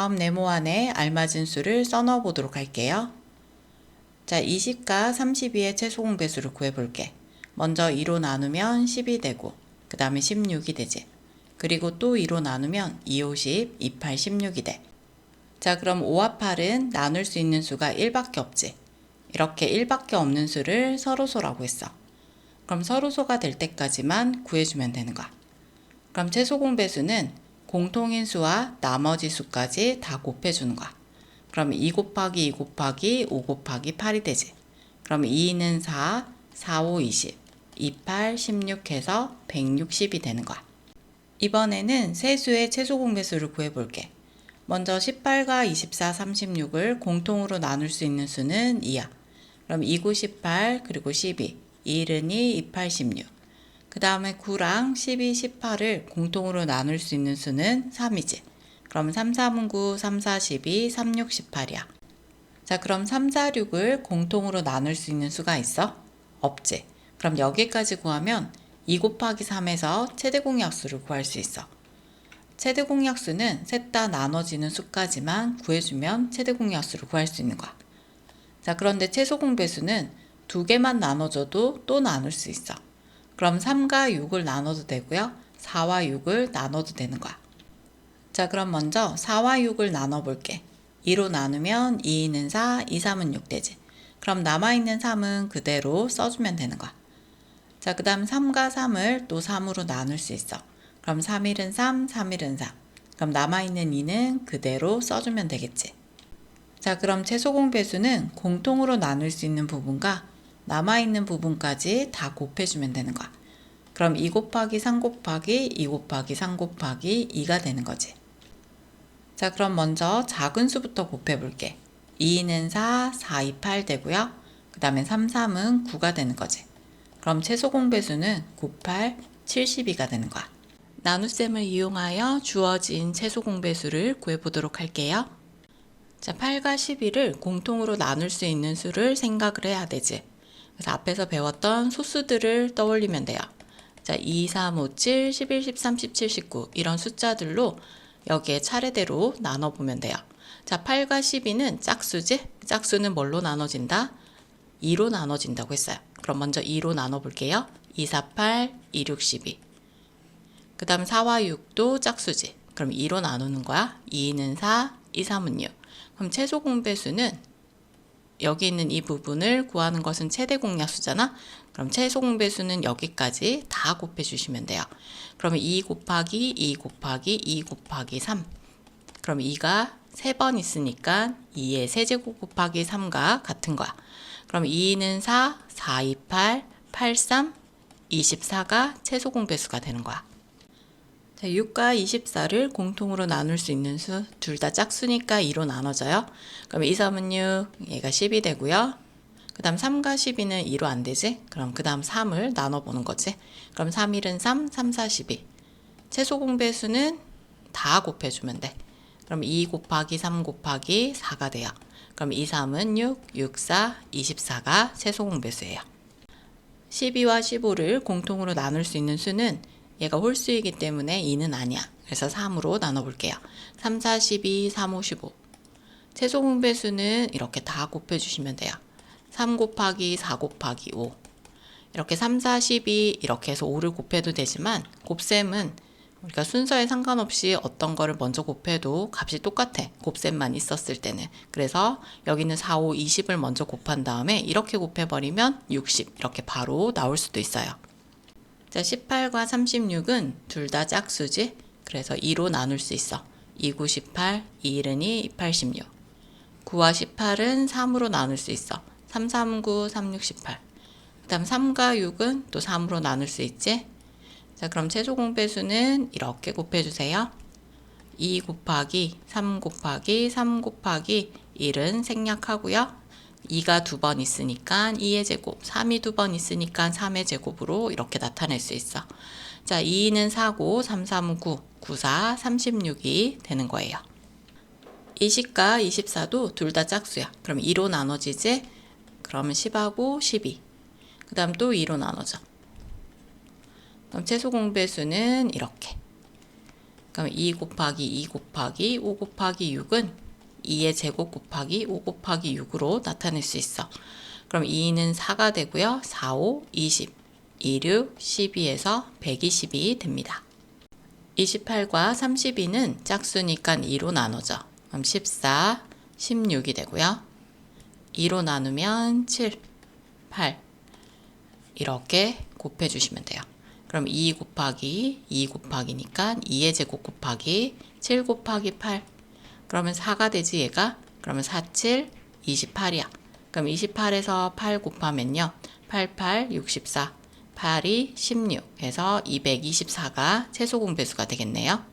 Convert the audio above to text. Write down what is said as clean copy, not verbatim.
다음 네모 안에 알맞은 수를 써넣어 보도록 할게요. 자, 20과 32의 최소 공배수를 구해볼게. 먼저 2로 나누면 10이 되고, 그 다음에 16이 되지. 그리고 또 2로 나누면 2, 5, 10, 2, 8, 16이 돼. 자, 그럼 5와 8은 나눌 수 있는 수가 1밖에 없지. 이렇게 1밖에 없는 수를 서로소라고 했어. 그럼 서로소가 될 때까지만 구해주면 되는 거야. 그럼 최소 공배수는 공통인 수와 나머지 수까지 다 곱해주는 거야. 그럼 2 곱하기 2 곱하기 5 곱하기 8이 되지. 그럼 2는 4, 4, 5, 20, 2, 8, 16 해서 160이 되는 거야. 이번에는 세 수의 최소 공배수를 구해볼게. 먼저 18과 24, 36을 공통으로 나눌 수 있는 수는 2야. 그럼 2, 9, 18, 그리고 12, 2, 1은 2, 2, 8, 16. 그 다음에 9랑 12, 18을 공통으로 나눌 수 있는 수는 3이지. 그럼 3, 3은 9, 3, 4, 12, 3, 6, 18이야. 자, 그럼 3, 4, 6을 공통으로 나눌 수 있는 수가 있어? 없지. 그럼 여기까지 구하면 2 곱하기 3에서 최대 공약수를 구할 수 있어. 최대 공약수는 셋 다 나눠지는 수까지만 구해주면 최대 공약수를 구할 수 있는 거야. 자, 그런데 최소 공배수는 두 개만 나눠줘도 또 나눌 수 있어. 그럼 3과 6을 나눠도 되고요. 4와 6을 나눠도 되는 거야. 자, 그럼 먼저 4와 6을 나눠볼게. 2로 나누면 2는 4, 2, 3은 6 되지. 그럼 남아있는 3은 그대로 써주면 되는 거야. 자, 그 다음 3과 3을 또 3으로 나눌 수 있어. 그럼 3, 1은 3, 3, 1은 3. 그럼 남아있는 2는 그대로 써주면 되겠지. 자, 그럼 최소 공배수는 공통으로 나눌 수 있는 부분과 남아있는 부분까지 다 곱해주면 되는 거야. 그럼 2 곱하기 3 곱하기 2 곱하기 3 곱하기 2가 되는 거지. 자, 그럼 먼저 작은 수부터 곱해볼게. 2는 4, 4, 2, 8 되고요. 그 다음에 3, 3은 9가 되는 거지. 그럼 최소 공배수는 9, 8, 72가 되는 거야. 나눗셈을 이용하여 주어진 최소 공배수를 구해보도록 할게요. 자, 8과 12를 공통으로 나눌 수 있는 수를 생각을 해야 되지. 그래서 앞에서 배웠던 소수들을 떠올리면 돼요. 자, 2, 3, 5, 7, 11, 13, 17, 19 이런 숫자들로 여기에 차례대로 나눠보면 돼요. 자, 8과 12는 짝수지? 짝수는 뭘로 나눠진다? 2로 나눠진다고 했어요. 그럼 먼저 2로 나눠볼게요. 2, 4, 8, 2, 6, 12. 그 다음 4와 6도 짝수지. 그럼 2로 나누는 거야. 2는 4, 2, 3은 6. 그럼 최소 공배수는 여기 있는 이 부분을 구하는 것은 최대 공약수잖아. 그럼 최소 공배수는 여기까지 다 곱해주시면 돼요. 그러면 2 곱하기 2 곱하기 2 곱하기 3. 그럼 2가 3번 있으니까 2의 세제곱 곱하기 3과 같은 거야. 그럼 2는 4, 4, 2, 8, 8, 3, 24가 최소 공배수가 되는 거야. 자, 6과 24를 공통으로 나눌 수 있는 수, 둘 다 짝수니까 2로 나눠져요. 그럼 2, 3은 6, 얘가 10이 되고요. 그 다음 3과 12는 2로 안 되지? 그럼 그 다음 3을 나눠보는 거지. 그럼 3, 1은 3, 3, 4, 12. 최소 공배수는 다 곱해주면 돼. 그럼 2 곱하기 3 곱하기 4가 돼요. 그럼 2, 3은 6, 6, 4, 24가 최소 공배수예요. 12와 15를 공통으로 나눌 수 있는 수는 얘가 홀수이기 때문에 2는 아니야. 그래서 3으로 나눠볼게요. 3, 4, 12, 3, 5, 15. 최소 공배수는 이렇게 다 곱해주시면 돼요. 3 곱하기 4 곱하기 5. 이렇게 3, 4, 12 이렇게 해서 5를 곱해도 되지만 곱셈은 우리가 순서에 상관없이 어떤 거를 먼저 곱해도 값이 똑같아. 곱셈만 있었을 때는. 그래서 여기는 4, 5, 20을 먼저 곱한 다음에 이렇게 곱해버리면 60 이렇게 바로 나올 수도 있어요. 자, 18과 36은 둘 다 짝수지? 그래서 2로 나눌 수 있어. 2, 9, 18, 2, 1은 2, 2, 8, 16. 9와 18은 3으로 나눌 수 있어. 3, 3, 9, 3, 6, 18. 그 다음 3과 6은 또 3으로 나눌 수 있지? 자, 그럼 최소 공배수는 이렇게 곱해주세요. 2 곱하기 3 곱하기 3 곱하기 1은 생략하고요. 2가 두 번 있으니까 2의 제곱, 3이 두 번 있으니까 3의 제곱으로 이렇게 나타낼 수 있어. 자, 2는 4고 3, 3, 9, 9, 4, 36이 되는 거예요. 20과 24도 둘 다 짝수야. 그럼 2로 나눠지지? 그러면 10하고 12. 그 다음 또 2로 나눠져. 그럼 최소 공배수는 이렇게. 그럼 2 곱하기 2 곱하기 5 곱하기 6은 2의 제곱 곱하기 5 곱하기 6으로 나타낼 수 있어. 그럼 2는 4가 되고요. 4, 5, 20, 2, 6, 12에서 120이 됩니다. 28과 32는 짝수니까 2로 나눠져. 그럼 14, 16이 되고요. 2로 나누면 7, 8 이렇게 곱해주시면 돼요. 그럼 2 곱하기 2 곱하기니까 2의 제곱 곱하기 7 곱하기 8 그러면 4가 되지 얘가? 그러면 4, 7, 28이야. 그럼 28에서 8 곱하면요. 8, 8, 64, 8이 16 해서 224가 최소 공배수가 되겠네요.